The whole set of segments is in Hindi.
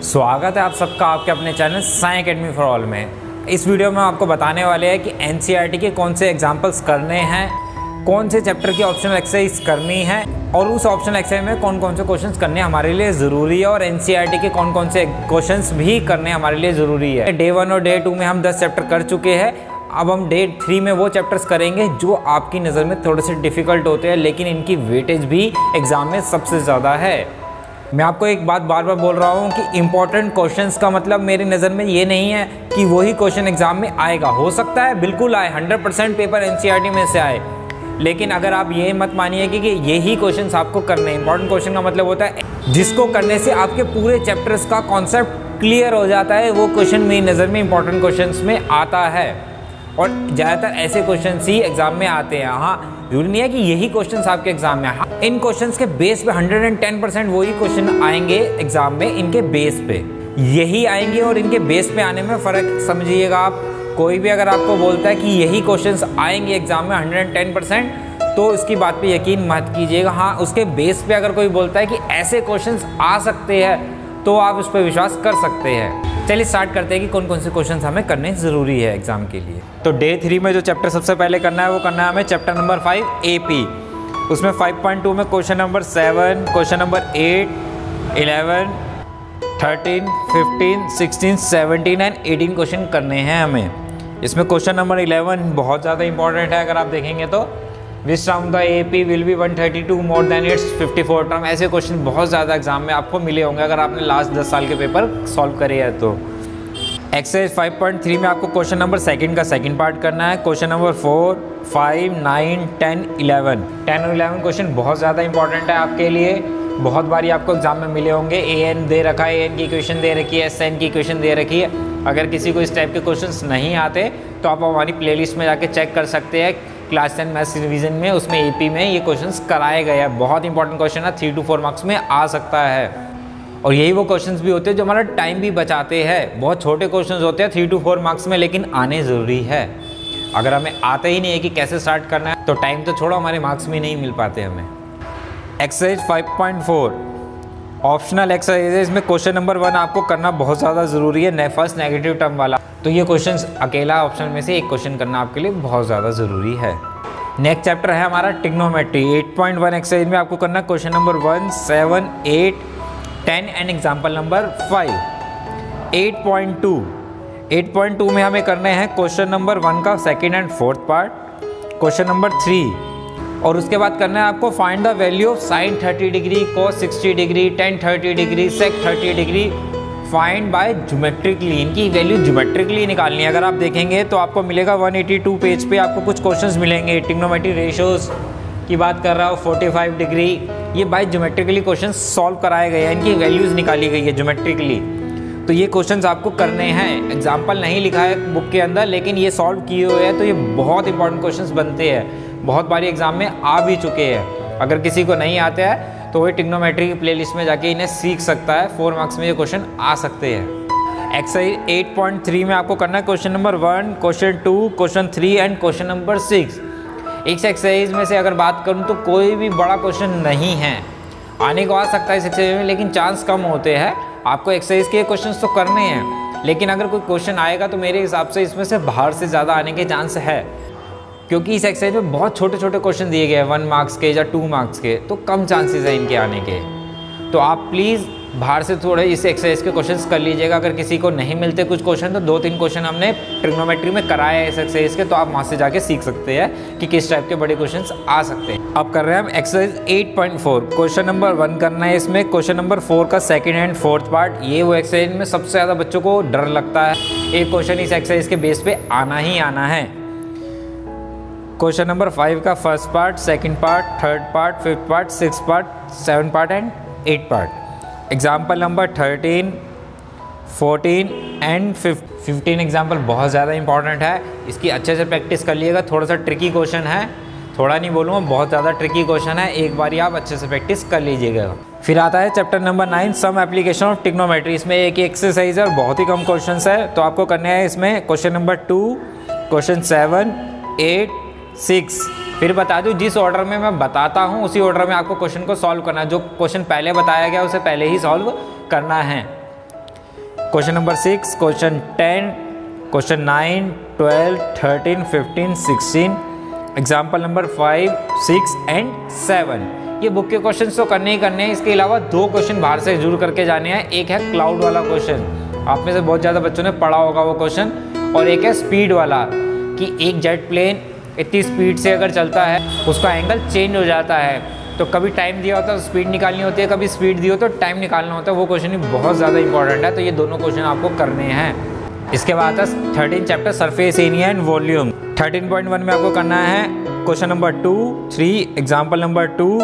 स्वागत है आप सबका आपके अपने channel Sai academy for all में। इस वीडियो में आपको बताने वाले हैं कि एनसीईआरटी के कौन से एग्जाम्पल्स करने हैं, कौन से चैप्टर की ऑप्शनल एक्सरसाइज करनी है और उस ऑप्शनल एक्सरसाइज में कौन कौन से क्वेश्चंस करने हमारे लिए ज़रूरी है और एनसीईआरटी के कौन कौन से क्वेश्चंस भी करने हमारे लिए ज़रूरी है। डे 1 और डे 2 में हम 10 चैप्टर कर चुके हैं। अब हम डे 3 में वो चैप्टर्स करेंगे जो आपकी नज़र में थोड़े से डिफ़िकल्ट होते हैं, लेकिन इनकी वेटेज भी एग्ज़ाम में सबसे ज़्यादा है। मैं आपको एक बात बार बार बोल रहा हूँ कि इंपॉर्टेंट क्वेश्चंस का मतलब मेरी नज़र में ये नहीं है कि वही क्वेश्चन एग्जाम में आएगा। हो सकता है बिल्कुल आए, 100% पेपर एनसीईआरटी में से आए, लेकिन अगर आप ये मत मानिए कि यही क्वेश्चंस आपको करने हैं। इंपॉर्टेंट क्वेश्चन का मतलब होता है जिसको करने से आपके पूरे चैप्टर्स का कॉन्सेप्ट क्लियर हो जाता है, वो क्वेश्चन मेरी नज़र में इंपॉर्टेंट क्वेश्चन में आता है। और ज़्यादातर ऐसे क्वेश्चंस ही एग्जाम में आते हैं। हाँ, जरूरी नहीं है कि यही क्वेश्चंस आपके एग्जाम में आए। इन क्वेश्चंस के बेस पे 110% वही क्वेश्चन आएंगे एग्जाम में, इनके बेस पे यही आएंगे और इनके बेस पे आने में फ़र्क समझिएगा आप। कोई भी अगर आपको बोलता है कि यही क्वेश्चंस आएंगे एग्जाम में 110%, तो इसकी बात पे यकीन मत कीजिएगा। हाँ, उसके बेस पे अगर कोई बोलता है कि ऐसे क्वेश्चंस आ सकते हैं तो आप उस पर विश्वास कर सकते हैं। चलिए स्टार्ट करते हैं कि कौन कौन से क्वेश्चंस हमें करने ज़रूरी है एग्जाम के लिए। तो डे 3 में जो चैप्टर सबसे पहले करना है वो करना है हमें चैप्टर नंबर 5 एपी। उसमें 5.2 में question number 7, question number 8, 11, 13, 15, 16, 17 and 18 question करने हैं हमें। इसमें क्वेश्चन नंबर 11 बहुत ज़्यादा इंपॉर्टेंट है। अगर आप देखेंगे तो which term the AP will be 132 more than it's 54 term. ऐसे क्वेश्चन बहुत ज़्यादा एग्जाम में आपको मिले होंगे अगर आपने लास्ट 10 साल के पेपर सॉल्व करे हैं तो। एक्सरसाइज 5.3 में आपको क्वेश्चन नंबर 2 का सेकंड पार्ट करना है। Question number 4, 5, 9, 10, 11। 10 और 11 क्वेश्चन बहुत ज़्यादा इंपॉर्टेंट है आपके लिए। बहुत बारी आपको एग्जाम में मिले होंगे। एन दे रखा है, एन की इक्वेशन दे रखी है, एसएन की इक्वेशन दे रखी है। अगर किसी को इस टाइप के क्वेश्चंस नहीं आते तो आप हमारी प्लेलिस्ट में जाके चेक कर सकते हैं। क्लास 10 मैथ्स रिवीजन में उसमें एपी में ये क्वेश्चंस कराए गए हैं। बहुत इंपॉर्टेंट क्वेश्चन है, 3 to 4 मार्क्स में आ सकता है। और यही वो क्वेश्चंस भी होते हैं जो हमारा टाइम भी बचाते हैं। बहुत छोटे क्वेश्चंस होते हैं 3 to 4 मार्क्स में, लेकिन आने ज़रूरी है। अगर हमें आता ही नहीं है कि कैसे स्टार्ट करना है तो टाइम तो छोड़ो, हमारे मार्क्स भी नहीं मिल पाते हमें। एक्सरसाइज 5.4 ऑप्शनल एक्सरसाइज में क्वेश्चन नंबर 1 आपको करना बहुत ज़्यादा ज़रूरी है, फर्स्ट नेगेटिव टर्म वाला। तो ये क्वेश्चन अकेला ऑप्शन में से एक क्वेश्चन करना आपके लिए बहुत ज़्यादा ज़रूरी है। नेक्स्ट चैप्टर है हमारा ट्रिग्नोमेट्री। 8.1 एक्सरसाइज में आपको करना question number 1, 7, 8, 10 and example number 5। 8.2 में हमें करने हैं क्वेश्चन नंबर 1 का second and fourth part, question number 3, और उसके बाद करना है आपको find the value of sine 30 degree, cos 60 degree, tan 30 degree, sec 30 degree find by geometrically. इनकी वैल्यू ज्योमेट्रिकली निकालनी है। अगर आप देखेंगे तो आपको मिलेगा 182 पेज पे आपको कुछ क्वेश्चंस मिलेंगे। ट्रिग्नोमेट्री रेशियोज की बात कर रहा हूँ, 45 डिग्री, ये बाय ज्योमेट्रिकली क्वेश्चन सॉल्व कराए गए हैं, इनकी वैल्यूज़ निकाली गई है ज्योमेट्रिकली। तो ये क्वेश्चंस आपको करने हैं। एग्जाम्पल नहीं लिखा है बुक के अंदर, लेकिन ये सॉल्व किए हुए हैं, तो ये बहुत इंपॉर्टेंट क्वेश्चंस बनते हैं। बहुत बारी एग्जाम में आ भी चुके हैं। अगर किसी को नहीं आते हैं तो वही ट्रिग्नोमेट्री की प्लेलिस्ट में जाके इन्हें सीख सकता है। 4 मार्क्स में ये क्वेश्चन आ सकते हैं। एक्सरसाइज 8.3 में आपको करना है question number 1, question 2, question 3 and question number 6। इस एक्सरसाइज में से अगर बात करूं तो कोई भी बड़ा क्वेश्चन नहीं है। आने को आ सकता है इस एक्सरसाइज में, लेकिन चांस कम होते हैं। आपको एक्सरसाइज के क्वेश्चन तो करने हैं, लेकिन अगर कोई क्वेश्चन आएगा तो मेरे हिसाब से इसमें से बाहर से ज़्यादा आने के चांस है, क्योंकि इस एक्सरसाइज में बहुत छोटे छोटे क्वेश्चन दिए गए हैं 1 मार्क्स के या 2 मार्क्स के, तो कम चांसेस है इनके आने के। तो आप प्लीज़ बाहर से थोड़े इस एक्सरसाइज के क्वेश्चंस कर लीजिएगा। अगर किसी को नहीं मिलते कुछ क्वेश्चन तो 2-3 क्वेश्चन हमने ट्रिग्नोमेट्री में कराया है इस एक्सरसाइज के, तो आप वहाँ से जाके सीख सकते हैं कि किस टाइप के बड़े क्वेश्चंस आ सकते हैं। अब कर रहे हैं हम एक्सरसाइज 8.4। क्वेश्चन नंबर 1 करना है इसमें, क्वेश्चन नंबर 4 का सेकेंड एंड फोर्थ पार्ट। ये वो एक्सरसाइज में सबसे ज़्यादा बच्चों को डर लगता है। एक क्वेश्चन इस एक्सरसाइज के बेस पे आना ही आना है। क्वेश्चन नंबर 5 का first part, second part, third part, fifth part, sixth part, 7 part and 8 part. Example number 13, 14 and 15 example बहुत ज़्यादा इंपॉर्टेंट है। इसकी अच्छे से प्रैक्टिस कर लिएगा। थोड़ा सा ट्रिकी क्वेश्चन है, थोड़ा नहीं बोलूँगा, बहुत ज़्यादा ट्रिकी क्वेश्चन है। एक बार आप अच्छे से प्रैक्टिस कर लीजिएगा। फिर आता है chapter number 9, some application of trigonometry. इसमें एक एक्सरसाइज है और बहुत ही कम क्वेश्चन है, तो आपको करने हैं इसमें क्वेश्चन नंबर 2, क्वेश्चन 7, 8, 6। फिर बता दूं जिस ऑर्डर में मैं बताता हूं उसी ऑर्डर में आपको क्वेश्चन को सॉल्व करना है। जो क्वेश्चन पहले बताया गया उसे पहले ही सॉल्व करना है। Question number 6, question 10, question 9, 12, 13, 15, 16, example number 5, 6 and 7। ये बुक के क्वेश्चन तो करने ही करने हैं। इसके अलावा 2 क्वेश्चन बाहर से जरूर करके जाने हैं। एक है क्लाउड वाला क्वेश्चन, आप में से बहुत ज़्यादा बच्चों ने पढ़ा होगा वो क्वेश्चन, और एक है स्पीड वाला कि एक जेट प्लेन इतनी स्पीड से अगर चलता है उसका एंगल चेंज हो जाता है। तो कभी टाइम दिया होता है तो स्पीड निकालनी होती है, कभी स्पीड दी हो तो टाइम निकालना होता है। वो क्वेश्चन भी बहुत ज़्यादा इंपॉर्टेंट है, तो ये दोनों क्वेश्चन आपको करने हैं। इसके बाद है 13 chapter surface area and volume. 13.1 में आपको करना है question number 2, 3, example number 2,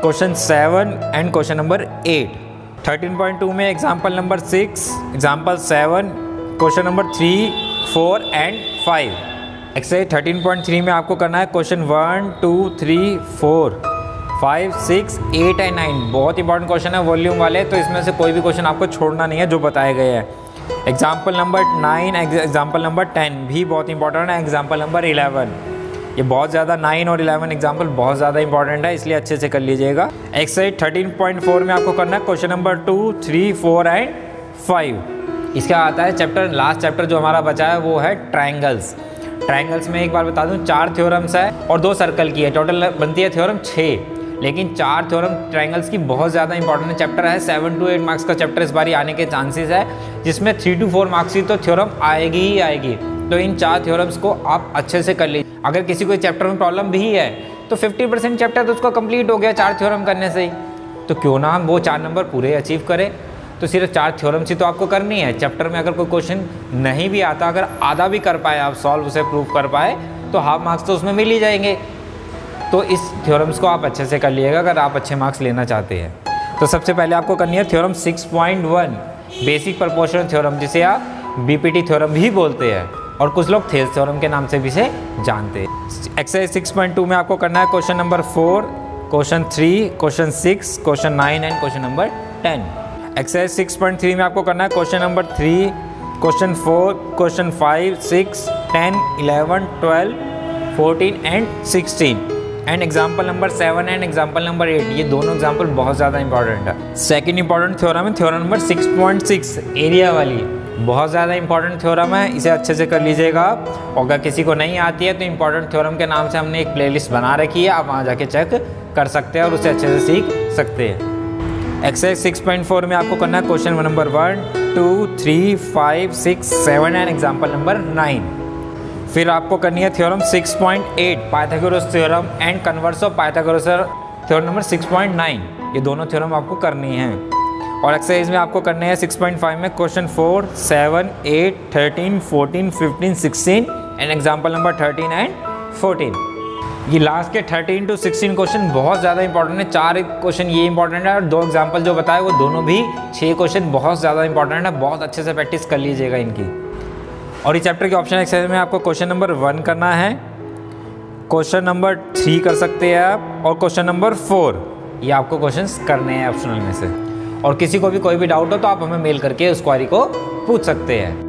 question 7 and question number 8। 13.2 में example number 6, example 7, question number 3, 4 and 5। Exercise 13.3 में आपको करना है क्वेश्चन 1, 2, 3, 4, 5, 6, 8 एंड 9। बहुत इंपॉर्टेंट क्वेश्चन है वॉल्यूम वाले, तो इसमें से कोई भी क्वेश्चन आपको छोड़ना नहीं है जो बताए गए हैं। एग्जाम्पल नंबर 9, एग्जाम्पल नंबर 10 भी बहुत इंपॉर्टेंट है। एग्जाम्पल नंबर 11, ये बहुत ज़्यादा 9 और 11 एग्जाम्पल बहुत ज़्यादा इंपॉर्टेंट है, इसलिए अच्छे से कर लीजिएगा। एक्सरसाइज 13.4 में आपको करना है क्वेश्चन नंबर 2, 3, 4 एंड 5। इसका आता है चैप्टर, लास्ट चैप्टर जो हमारा बचा है वो है ट्राइंगल्स। ट्राइंगल्स में एक बार बता दूं 4 थ्योरम्स है और 2 सर्कल की है, टोटल बनती है थ्योरम 6। लेकिन 4 थ्योरम ट्राइंगल्स की बहुत ज़्यादा इंपॉर्टेंट चैप्टर है। 7 to 8 मार्क्स का चैप्टर इस बारी आने के चांसेस है, जिसमें 3 to 4 मार्क्स की तो थ्योरम आएगी ही आएगी। तो इन 4 थ्योरम्स को आप अच्छे से कर लीजिए। अगर किसी को चैप्टर में प्रॉब्लम भी है तो 50% चैप्टर तो उसका कंप्लीट हो गया 4 थ्योरम करने से ही। तो क्यों ना हम वो 4 नंबर पूरे अचीव करें। तो सिर्फ 4 थ्योरम्स ही तो आपको करनी है। चैप्टर में अगर कोई क्वेश्चन नहीं भी आता, अगर आधा भी कर पाए आप, सॉल्व उसे प्रूव कर पाए, तो हाफ मार्क्स तो उसमें मिल ही जाएंगे। तो इस थ्योरम्स को आप अच्छे से कर लीजिएगा अगर आप अच्छे मार्क्स लेना चाहते हैं। तो सबसे पहले आपको करनी है थ्योरम 6.1 बेसिक प्रोपोर्शनल थ्योरम, जिसे आप बीपीटी थ्योरम भी बोलते हैं और कुछ लोग थेल्स थ्योरम के नाम से भी इसे जानते हैं। एक्सरसाइज 6.2 में आपको करना है question number 4, question 3, question 6, question 9 and question number 10। Exercise 6.3 में आपको करना है question number 3, question 4, question 5, 6, 10, 11, 12, 14 and 16 and example number 7 and example number 8। ये दोनों एग्जाम्पल बहुत ज़्यादा इंपॉर्टेंट है। सेकंड इंपॉर्टेंट थ्योरम है थ्योरम नंबर 6.6 एरिया वाली। बहुत ज़्यादा इंपॉर्टेंट थ्योरम है, इसे अच्छे से कर लीजिएगा। और अगर किसी को नहीं आती है तो इंपॉर्टेंट थ्योरम के नाम से हमने एक प्लेलिस्ट बना रखी है, आप वहाँ जाके चेक कर सकते हैं और उसे अच्छे से सीख सकते हैं। एक्सरसाइज 6.4 में आपको करना है question number 1, 2, 3, 5, 6, 7 and example number 9। फिर आपको करनी है theorem 6.8 Pythagoras theorem and converse of Pythagoras theorem number 6.9। ये दोनों थ्योरम आपको करनी है। और एक्सरसाइज में आपको करने हैं 6.5 में question 4, 7, 8, 13, 14, 15, 16 and example number 13 and 14। ये लास्ट के 13 to 16 क्वेश्चन बहुत ज़्यादा इंपॉर्टेंट है। 4 क्वेश्चन ये इंपॉर्टेंट है और 2 एग्जाम्पल जो बताए वो दोनों भी 6 क्वेश्चन बहुत ज़्यादा इंपॉर्टेंट है। बहुत अच्छे से प्रैक्टिस कर लीजिएगा इनकी। और इस चैप्टर के ऑप्शन एक्सरसाइज में आपको क्वेश्चन नंबर 1 करना है, क्वेश्चन नंबर 3 कर सकते हैं आप, और क्वेश्चन नंबर 4 ये आपको क्वेश्चंस करने हैं ऑप्शनल में से। और किसी को भी कोई भी डाउट हो तो आप हमें मेल करके उस क्वेरी को पूछ सकते हैं।